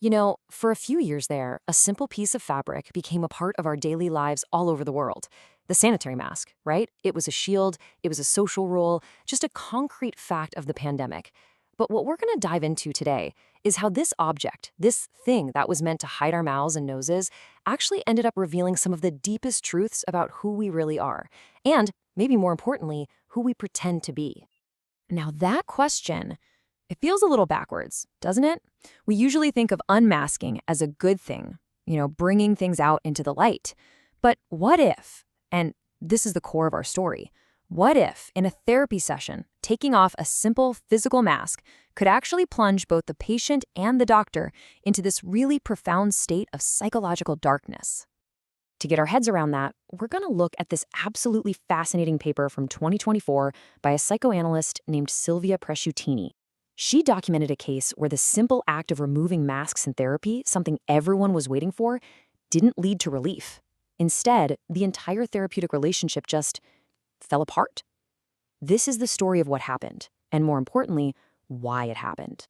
For a few years there, a simple piece of fabric became a part of our daily lives all over the world. The sanitary mask, right? It was a shield, it was a social rule, just a concrete fact of the pandemic. But what we're going to dive into today is how this object, this thing that was meant to hide our mouths and noses, actually ended up revealing some of the deepest truths about who we really are. And, maybe more importantly, who we pretend to be. Now that question, it feels a little backwards, doesn't it? We usually think of unmasking as a good thing, bringing things out into the light. But what if, and this is the core of our story, what if, in a therapy session, taking off a simple physical mask could actually plunge both the patient and the doctor into this really profound state of psychological darkness? To get our heads around that, we're going to look at this absolutely fascinating paper from 2024 by a psychoanalyst named Silvia Presciuttini. She documented a case where the simple act of removing masks in therapy, something everyone was waiting for, didn't lead to relief. Instead, the entire therapeutic relationship just fell apart. This is the story of what happened, and more importantly, why it happened.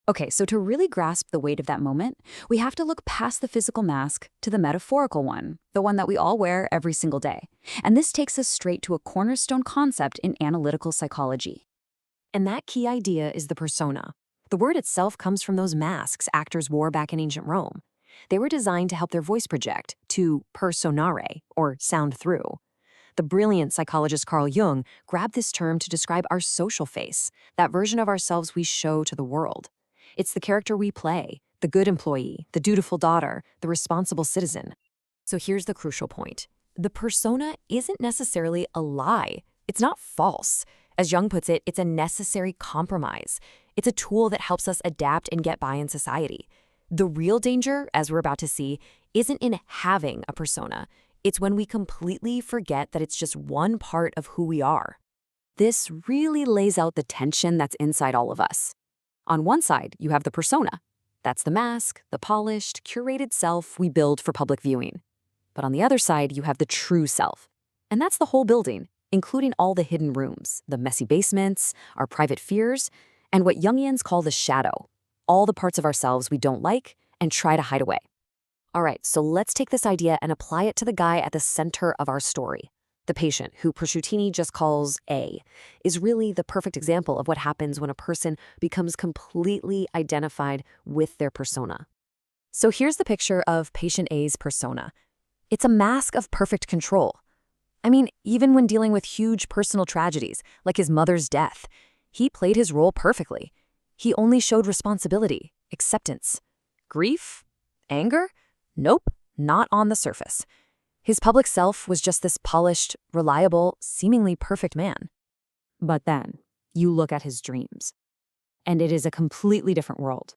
Okay, so to really grasp the weight of that moment, we have to look past the physical mask to the metaphorical one, the one that we all wear every single day. And this takes us straight to a cornerstone concept in analytical psychology. And that key idea is the persona. The word itself comes from those masks actors wore back in ancient Rome. They were designed to help their voice project, to personare, or sound through. The brilliant psychologist Carl Jung grabbed this term to describe our social face, that version of ourselves we show to the world. It's the character we play, the good employee, the dutiful daughter, the responsible citizen. So here's the crucial point. The persona isn't necessarily a lie. It's not false. As Jung puts it, it's a necessary compromise. It's a tool that helps us adapt and get by in society. The real danger, as we're about to see, isn't in having a persona. It's when we completely forget that it's just one part of who we are. This really lays out the tension that's inside all of us. On one side, you have the persona. That's the mask, the polished, curated self we build for public viewing. But on the other side, you have the true self. And that's the whole building, including all the hidden rooms, the messy basements, our private fears, and what Jungians call the shadow, all the parts of ourselves we don't like and try to hide away. All right, so let's take this idea and apply it to the guy at the center of our story. The patient, who Presciuttini just calls A, is really the perfect example of what happens when a person becomes completely identified with their persona. So here's the picture of patient A's persona. It's a mask of perfect control. I mean, even when dealing with huge personal tragedies, like his mother's death, he played his role perfectly. He only showed responsibility, acceptance. Grief? Anger? Nope, not on the surface. His public self was just this polished, reliable, seemingly perfect man. But then, you look at his dreams, and it is a completely different world.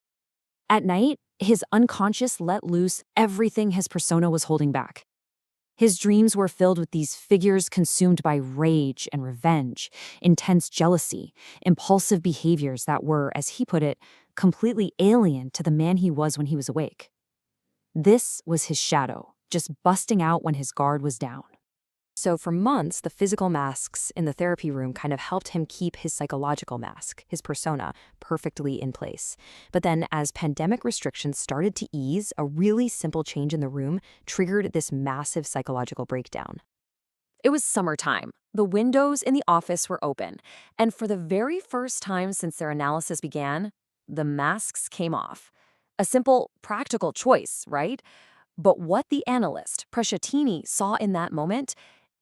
At night, his unconscious let loose everything his persona was holding back. His dreams were filled with these figures consumed by rage and revenge, intense jealousy, impulsive behaviors that were, as he put it, completely alien to the man he was when he was awake. This was his shadow, just busting out when his guard was down. So for months, the physical masks in the therapy room kind of helped him keep his psychological mask, his persona, perfectly in place. But then as pandemic restrictions started to ease, a really simple change in the room triggered this massive psychological breakdown. It was summertime. The windows in the office were open. And for the very first time since their analysis began, the masks came off. A simple, practical choice, right? But what the analyst, Presciuttini, saw in that moment,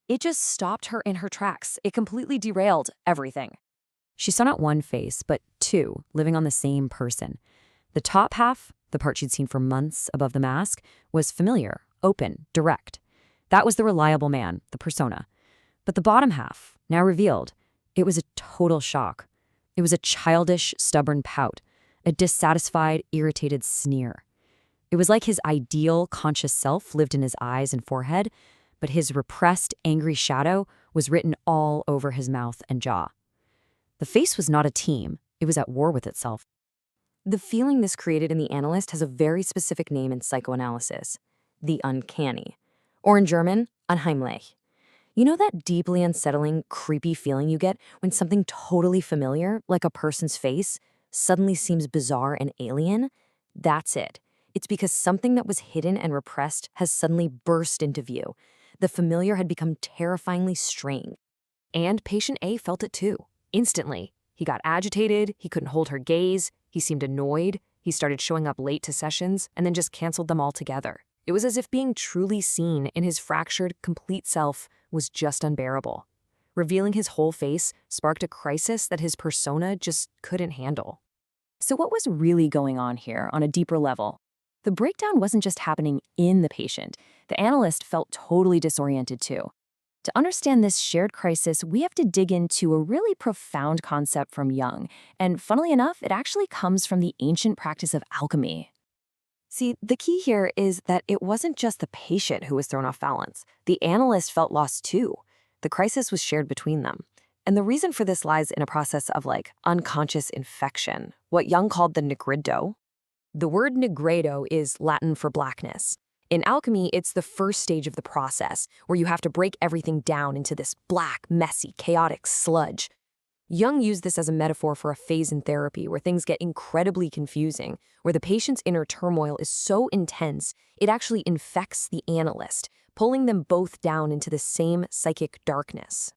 it just stopped her in her tracks. It completely derailed everything. She saw not one face, but two living on the same person. The top half, the part she'd seen for months above the mask, was familiar, open, direct. That was the reliable man, the persona. But the bottom half, now revealed, it was a total shock. It was a childish, stubborn pout, a dissatisfied, irritated sneer. It was like his ideal, conscious self lived in his eyes and forehead, but his repressed, angry shadow was written all over his mouth and jaw. The face was not a team. It was at war with itself. The feeling this created in the analyst has a very specific name in psychoanalysis, the uncanny, or in German, unheimlich. You know that deeply unsettling, creepy feeling you get when something totally familiar, like a person's face, suddenly seems bizarre and alien? That's it. It's because something that was hidden and repressed has suddenly burst into view. The familiar had become terrifyingly strange. And patient A felt it too, instantly. He got agitated, he couldn't hold her gaze, he seemed annoyed, he started showing up late to sessions, and then just canceled them altogether. It was as if being truly seen in his fractured, complete self was just unbearable. Revealing his whole face sparked a crisis that his persona just couldn't handle. So what was really going on here on a deeper level? The breakdown wasn't just happening in the patient. The analyst felt totally disoriented too. To understand this shared crisis, we have to dig into a really profound concept from Jung, and funnily enough, it actually comes from the ancient practice of alchemy. See, the key here is that it wasn't just the patient who was thrown off balance. The analyst felt lost too. The crisis was shared between them. And the reason for this lies in a process of unconscious infection, what Jung called the Nigredo. The word Nigredo is Latin for blackness. In alchemy, it's the first stage of the process, where you have to break everything down into this black, messy, chaotic sludge. Jung used this as a metaphor for a phase in therapy where things get incredibly confusing, where the patient's inner turmoil is so intense, it actually infects the analyst, pulling them both down into the same psychic darkness.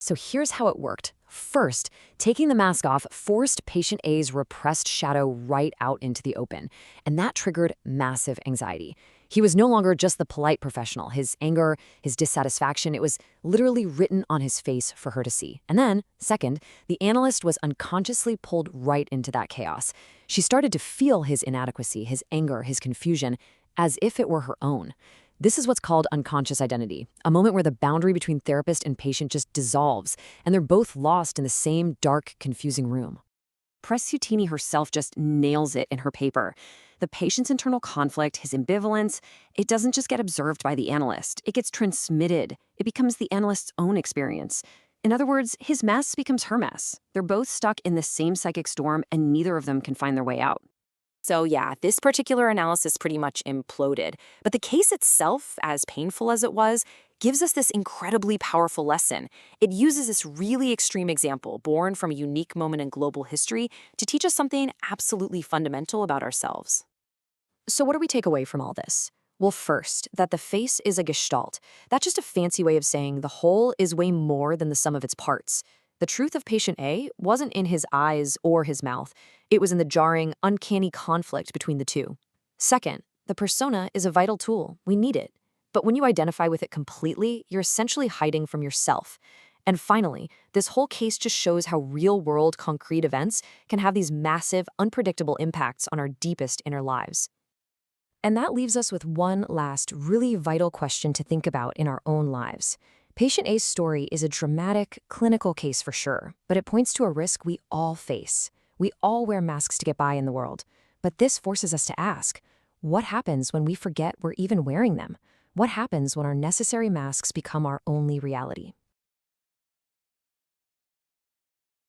So here's how it worked. First, taking the mask off forced patient A's repressed shadow right out into the open, and that triggered massive anxiety. He was no longer just the polite professional. His anger, his dissatisfaction, it was literally written on his face for her to see. And then, second, the analyst was unconsciously pulled right into that chaos. She started to feel his inadequacy, his anger, his confusion, as if it were her own. This is what's called unconscious identity, a moment where the boundary between therapist and patient just dissolves, and they're both lost in the same dark, confusing room. Presciuttini herself just nails it in her paper. The patient's internal conflict, his ambivalence, it doesn't just get observed by the analyst. It gets transmitted. It becomes the analyst's own experience. In other words, his mess becomes her mess. They're both stuck in the same psychic storm, and neither of them can find their way out. So yeah, this particular analysis pretty much imploded. But the case itself, as painful as it was, gives us this incredibly powerful lesson. It uses this really extreme example, born from a unique moment in global history, to teach us something absolutely fundamental about ourselves. So what do we take away from all this? Well, first, that the face is a gestalt. That's just a fancy way of saying the whole is way more than the sum of its parts. The truth of patient A wasn't in his eyes or his mouth. It was in the jarring, uncanny conflict between the two. Second, the persona is a vital tool. We need it. But when you identify with it completely, you're essentially hiding from yourself. And finally, this whole case just shows how real-world concrete events can have these massive, unpredictable impacts on our deepest inner lives. And that leaves us with one last, really vital question to think about in our own lives. Patient A's story is a dramatic, clinical case for sure, but it points to a risk we all face. We all wear masks to get by in the world. But this forces us to ask, what happens when we forget we're even wearing them? What happens when our necessary masks become our only reality?